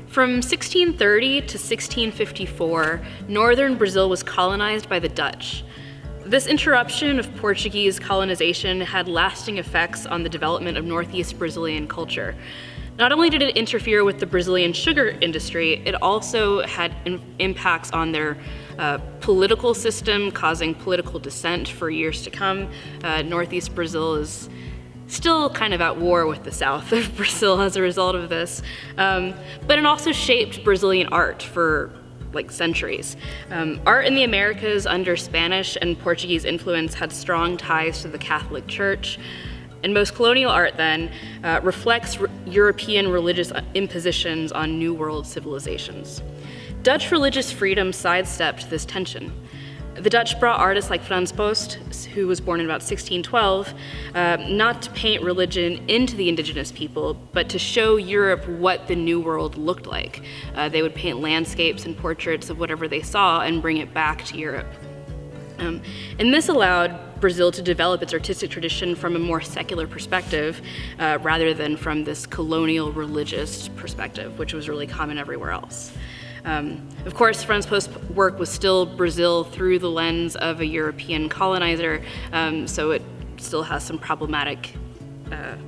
From 1630 to 1654, northern Brazil was colonized by the Dutch. This interruption of Portuguese colonization had lasting effects on the development of Northeast Brazilian culture. Not only did it interfere with the Brazilian sugar industry, it also had impacts on their political system, causing political dissent for years to come. Northeast Brazil is still kind of at war with the south of Brazil as a result of this. But it also shaped Brazilian art for like centuries. Art in the Americas under Spanish and Portuguese influence had strong ties to the Catholic Church. And most colonial art then reflects European religious impositions on New World civilizations. Dutch religious freedom sidestepped this tension. The Dutch brought artists like Frans Post, who was born in about 1612, not to paint religion into the indigenous people, but to show Europe what the New World looked like. They would paint landscapes and portraits of whatever they saw and bring it back to Europe. And this allowed Brazil to develop its artistic tradition from a more secular perspective, rather than from this colonial religious perspective, which was really common everywhere else. Of course, Frans Post's work was still Brazil through the lens of a European colonizer, so it still has some problematic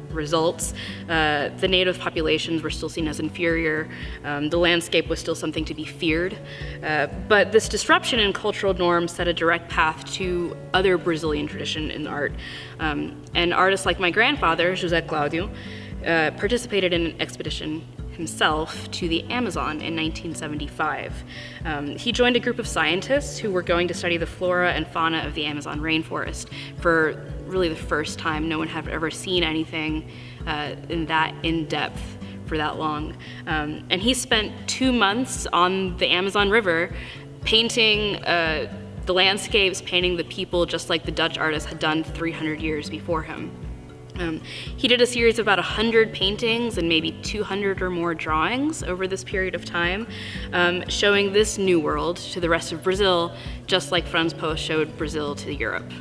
results. The native populations were still seen as inferior. The landscape was still something to be feared. But this disruption in cultural norms set a direct path to other Brazilian tradition in art. And artists like my grandfather, José Cláudio, participated in an expedition himself to the Amazon in 1975. He joined a group of scientists who were going to study the flora and fauna of the Amazon rainforest. For really the first time, no one had ever seen anything in depth for that long. And he spent 2 months on the Amazon River painting the landscapes, painting the people, just like the Dutch artists had done 300 years before him. He did a series of about 100 paintings and maybe 200 or more drawings over this period of time, showing this new world to the rest of Brazil, just like Frans Post showed Brazil to Europe.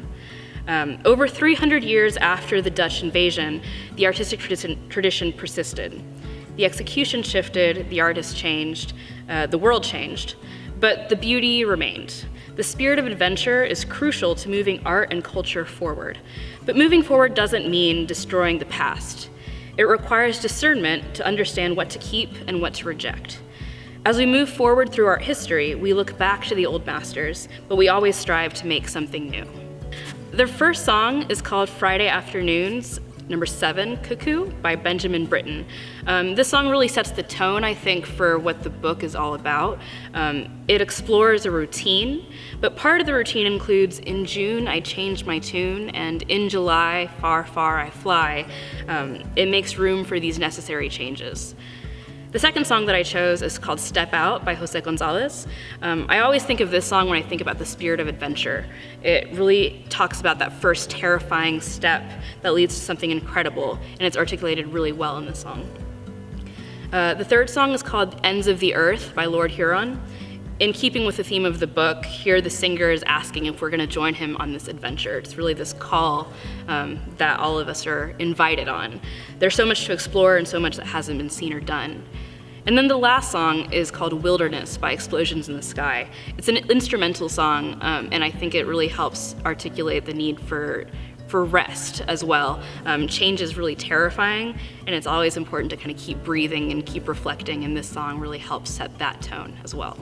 Over 300 years after the Dutch invasion, the artistic tradition persisted. The execution shifted, the artists changed, the world changed, but the beauty remained. The spirit of adventure is crucial to moving art and culture forward. But moving forward doesn't mean destroying the past. It requires discernment to understand what to keep and what to reject. As we move forward through art history, we look back to the old masters, but we always strive to make something new. Their first song is called Friday Afternoons, number 7, Cuckoo, by Benjamin Britten. This song really sets the tone, I think, for what the book is all about. It explores a routine, but part of the routine includes, in June, I changed my tune, and in July, far, far I fly. It makes room for these necessary changes. The second song that I chose is called Step Out by Jose Gonzalez. I always think of this song when I think about the spirit of adventure. It really talks about that first terrifying step that leads to something incredible, and it's articulated really well in this song. The third song is called Ends of the Earth by Lord Huron. In keeping with the theme of the book, here the singer is asking if we're going to join him on this adventure. It's really this call that all of us are invited on. There's so much to explore and so much that hasn't been seen or done. And then the last song is called Wilderness by Explosions in the Sky. It's an instrumental song, and I think it really helps articulate the need for rest as well. Change is really terrifying, and it's always important to kind of keep breathing and keep reflecting, and this song really helps set that tone as well.